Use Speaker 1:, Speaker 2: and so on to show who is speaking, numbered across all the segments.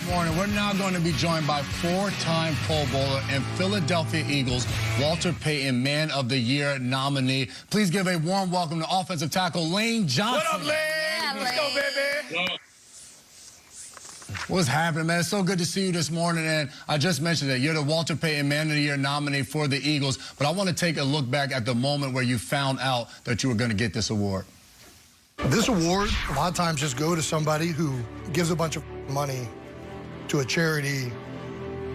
Speaker 1: morning. We're now going to be joined by four-time Pro Bowler and Philadelphia Eagles, Walter Payton Man of the Year nominee. Please give a warm welcome to offensive tackle Lane Johnson.
Speaker 2: What up, Lane?
Speaker 3: Yeah,
Speaker 2: Let's go, baby.
Speaker 1: What's happening, man? It's so good to see you this morning. And I just mentioned that you're the Walter Payton Man of the Year nominee for the Eagles. But I want to take a look back at the moment where you found out that you were going to get this award.
Speaker 4: This award, a lot of times, just go to somebody who gives a bunch of money to a charity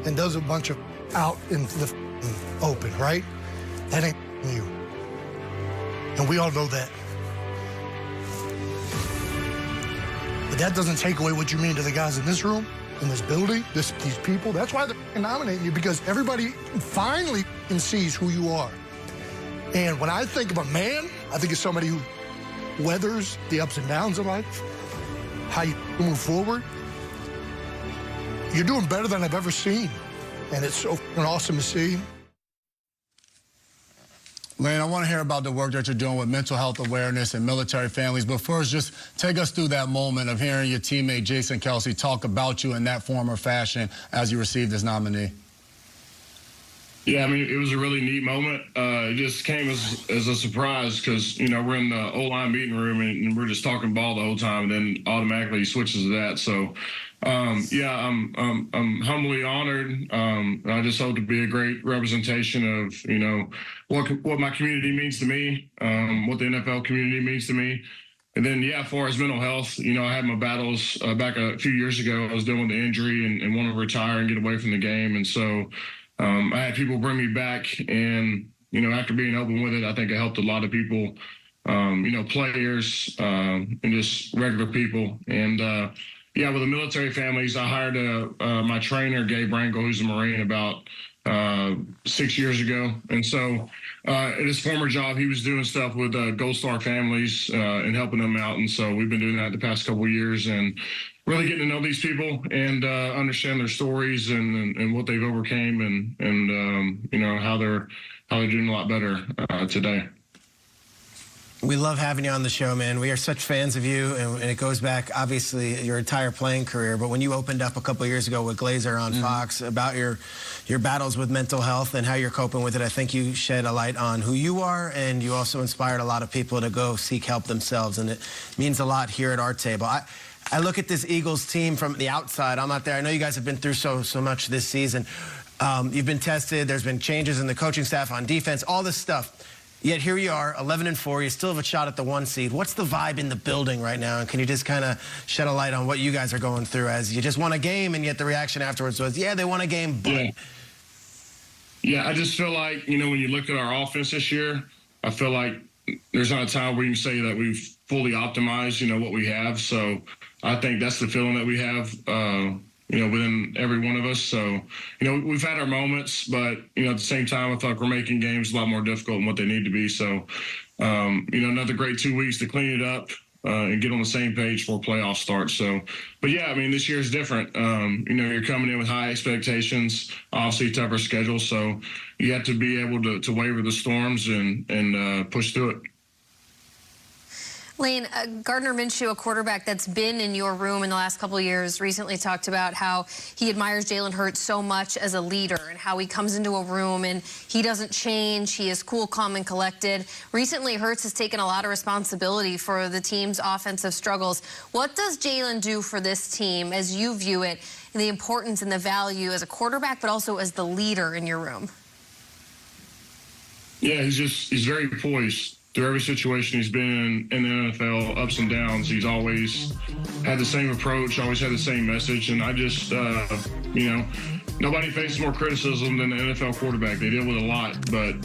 Speaker 4: and does a bunch of out in the open, right? That ain't you. And we all know that. But that doesn't take away what you mean to the guys in this room, in this building, these people. That's why they're nominating you, because everybody finally sees who you are. And when I think of a man, I think of somebody who weathers the ups and downs of life, how you move forward. You're doing better than I've ever seen, and it's so awesome to see.
Speaker 1: Lane, I want to hear about the work that you're doing with mental health awareness and military families, but first, just take us through that moment of hearing your teammate Jason Kelce talk about you in that form or fashion as you received this nominee.
Speaker 5: Yeah, I mean, it was a really neat moment. It just came as a surprise because, you know, we're in the O-line meeting room and we're just talking ball the whole time, and then automatically he switches to that. So, yeah, I'm humbly honored. I just hope to be a great representation of, you know, what my community means to me, what the NFL community means to me. And then, yeah, as far as mental health, you know, I had my battles back a few years ago. I was dealing with the injury and wanted to retire and get away from the game. And so I had people bring me back, and, you know, after being open with it, I think it helped a lot of people, you know, players and just regular people. And, yeah, with the military families, I hired my trainer, Gabe Rangel, who's a Marine, about 6 years ago. And so at his former job, he was doing stuff with Gold Star families and helping them out. And so we've been doing that the past couple of years and really getting to know these people and understand their stories and what they've overcame and you know, how they're doing a lot better today.
Speaker 3: We love having you on the show, man. We are such fans of you, and it goes back, obviously, your entire playing career. But when you opened up a couple of years ago with Glazer on Fox about your battles with mental health and how you're coping with it, I think you shed a light on who you are, and you also inspired a lot of people to go seek help themselves, and it means a lot here at our table. I look at this Eagles team from the outside. I'm not there. I know you guys have been through so much this season. You've been tested. There's been changes in the coaching staff on defense, all this stuff. Yet here you are, 11-4. You still have a shot at the 1 seed. What's the vibe in the building right now? And can you just kind of shed a light on what you guys are going through as you just won a game, and yet the reaction afterwards was, yeah, they won a game, but...
Speaker 5: Yeah, I just feel like, you know, when you look at our offense this year, I feel like there's not a time where you can say that we've fully optimized, you know, what we have. So I think that's the feeling that we have, you know, within every one of us. So, you know, we've had our moments, but, you know, at the same time, I feel like we're making games a lot more difficult than what they need to be. So, you know, another great 2 weeks to clean it up and get on the same page for playoff start. So, but yeah, I mean, this year is different. You know, you're coming in with high expectations, obviously tougher schedule. So you have to be able to waver the storms and push through it.
Speaker 6: Lane, Gardner Minshew, a quarterback that's been in your room in the last couple of years, recently talked about how he admires Jalen Hurts so much as a leader and how he comes into a room and he doesn't change. He is cool, calm, and collected. Recently, Hurts has taken a lot of responsibility for the team's offensive struggles. What does Jalen do for this team as you view it, and the importance and the value as a quarterback, but also as the leader in your room?
Speaker 5: Yeah, he's very poised. Through every situation he's been in the NFL, ups and downs, he's always had the same approach, always had the same message. And I just, you know, nobody faces more criticism than the NFL quarterback. They deal with a lot. But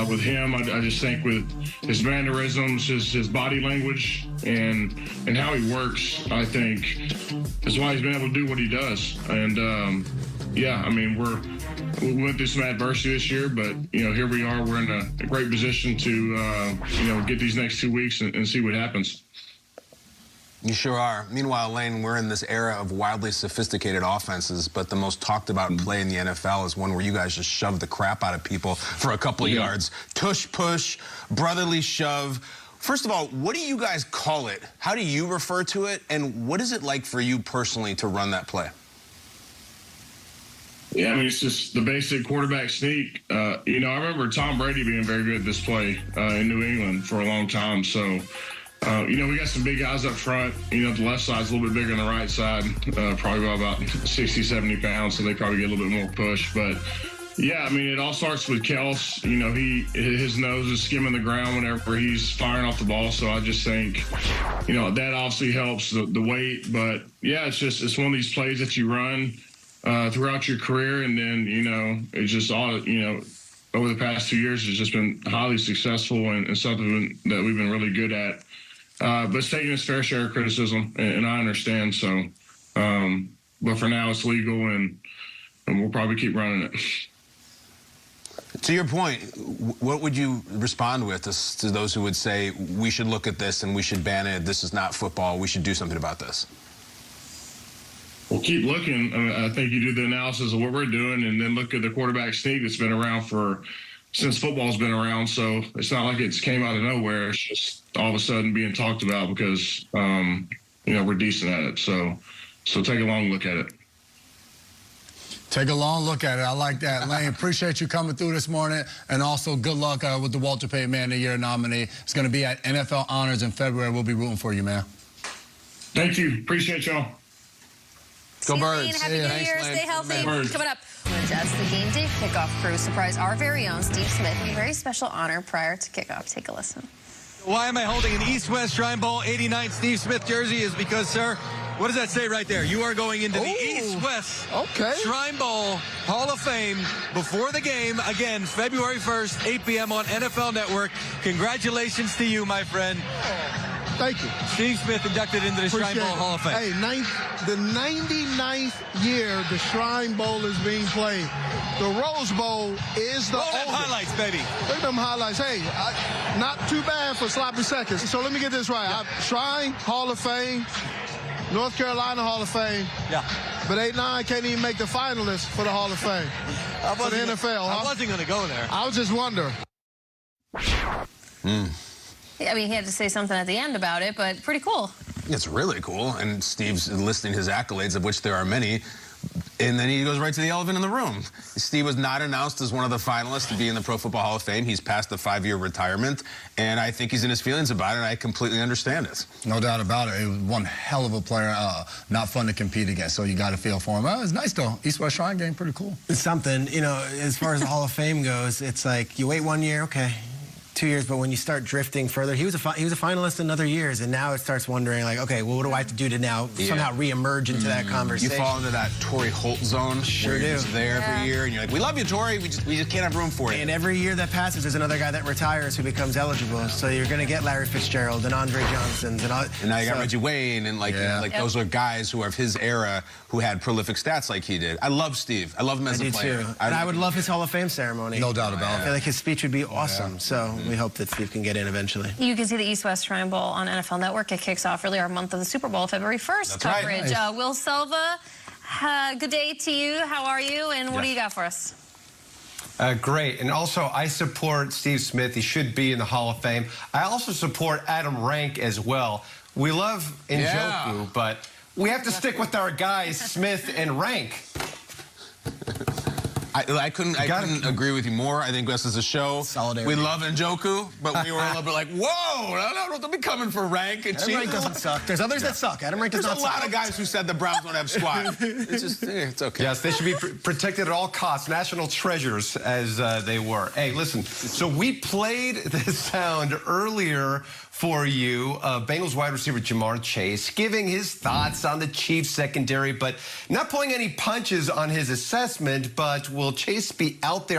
Speaker 5: with him, I just think with his mannerisms, his body language, and how he works, I think that's why he's been able to do what he does. And, yeah, I mean, we went through some adversity this year, but, you know, here we are. We're in a great position to, you know, get these next 2 weeks and see what happens.
Speaker 2: You sure are. Meanwhile, Lane, we're in this era of wildly sophisticated offenses, but the most talked about play in the NFL is one where you guys just shove the crap out of people for a couple of yards. Tush push, brotherly shove. First of all, what do you guys call it? How do you refer to it? And what is it like for you personally to run that play?
Speaker 5: Yeah, I mean, it's just the basic quarterback sneak. I remember Tom Brady being very good at this play in New England for a long time. So, we got some big guys up front. The left side's a little bit bigger than the right side, probably about 60, 70 pounds, so they probably get a little bit more push. But, yeah, I mean, it all starts with Kels. His nose is skimming the ground whenever he's firing off the ball. So I just think, that obviously helps the weight. But, yeah, it's one of these plays that you run throughout your career, and then it's just all over the past 2 years it's just been highly successful and something that we've been really good at, but it's taking its fair share of criticism, and I understand. So but for now it's legal, and we'll probably keep running it.
Speaker 2: To your point, what would you respond with to those who would say we should look at this and we should ban it, this is not football, we should do something about this?
Speaker 5: Well, keep looking. I think you do the analysis of what we're doing, and then look at the quarterback sneak that's been around since football's been around. So it's not like it's came out of nowhere. It's just all of a sudden being talked about because we're decent at it. So take a long look at it.
Speaker 1: Take a long look at it. I like that. Lane, appreciate you coming through this morning, and also good luck with the Walter Payton Man of the Year nominee. It's going to be at NFL Honors in February. We'll be rooting for you, man.
Speaker 5: Thank you. Appreciate y'all.
Speaker 2: Go
Speaker 6: See you,
Speaker 2: Birds.
Speaker 6: Lane. Happy New
Speaker 2: Thanks,
Speaker 6: Year.
Speaker 2: Lane.
Speaker 6: Stay healthy.
Speaker 5: Birds.
Speaker 6: Coming up, as the game day kickoff crew surprise our very own Steve Smith with a very special honor prior to kickoff. Take a listen.
Speaker 7: Why am I holding an East-West Shrine Bowl 89 Steve Smith jersey is because, sir, what does that say right there? You are going into the East-West Shrine Bowl Hall of Fame before the game. Again, February 1st, 8 p.m. on NFL Network. Congratulations to you, my friend.
Speaker 8: Thank you.
Speaker 7: Steve Smith inducted into the Shrine Bowl Hall of Fame.
Speaker 8: Hey, the 99th year the Shrine Bowl is being played. The Rose Bowl is the oldest.
Speaker 7: Highlights, baby.
Speaker 8: Look at them highlights. Hey, not too bad for sloppy seconds. So let me get this right. Shrine, Hall of Fame, North Carolina Hall of Fame.
Speaker 7: Yeah.
Speaker 8: But 8-9 can't even make the finalists for the Hall of Fame. For the NFL,
Speaker 7: I wasn't going to go there.
Speaker 8: I was just wondering.
Speaker 6: I mean, he had to say something at the end about it, but pretty cool.
Speaker 2: It's really cool, and Steve's listing his accolades, of which there are many, and then he goes right to the elephant in the room. Steve was not announced as one of the finalists to be in the Pro Football Hall of Fame. He's past the 5-year retirement, and I think he's in his feelings about it, and I completely understand it.
Speaker 1: No doubt about it. He was one hell of a player, not fun to compete against, so you got to feel for him. It's nice, though. East-West Shrine game, pretty cool.
Speaker 3: It's something, as far as the Hall of Fame goes, it's like you wait 1 year, okay. 2 years, but when you start drifting further, he was a finalist in other years, and now it starts wondering, like, okay, well, what do I have to do to now somehow reemerge into that conversation?
Speaker 2: You fall into that Torrey Holt zone.
Speaker 3: Sure
Speaker 2: where
Speaker 3: do.
Speaker 2: You're just there every year, and you're like, we love you, Torrey. We just can't have room for you.
Speaker 3: And every year that passes, there's another guy that retires who becomes eligible. So you're going to get Larry Fitzgerald and Andre Johnsons and all.
Speaker 2: And now you got Reggie Wayne, and those are guys who are of his era who had prolific stats like he did. I love Steve. I love him as a player.
Speaker 3: I do too. And I would love his Hall of Fame ceremony.
Speaker 1: No doubt about it.
Speaker 3: I feel like his speech would be awesome. So we hope that Steve can get in eventually.
Speaker 6: You can see the East-West Shrine Bowl on NFL Network. It kicks off really our month of the Super Bowl, February 1st coverage.
Speaker 1: Right.
Speaker 6: Will Selva, good day to you. How are you? And what do you got for us?
Speaker 9: Great. And also, I support Steve Smith. He should be in the Hall of Fame. I also support Adam Rank as well. We love Njoku, but we have to stick with our guys, Smith and Rank.
Speaker 2: I couldn't agree with you more. I think this is a show.
Speaker 3: Solidarity.
Speaker 2: We love Njoku, but we were a little bit like, whoa, don't be coming for Rank. And
Speaker 3: Adam Rank doesn't suck. There's others that suck. Adam Rank does not suck.
Speaker 2: There's a lot of guys who said the Browns don't have squad. It's just, it's okay.
Speaker 9: Yes, they should be protected at all costs. National treasures, as they were. Hey, listen, so we played this sound earlier for you. Bengals wide receiver Jamar Chase giving his thoughts on the Chiefs secondary, but not pulling any punches on his assessment. But will Chase be out there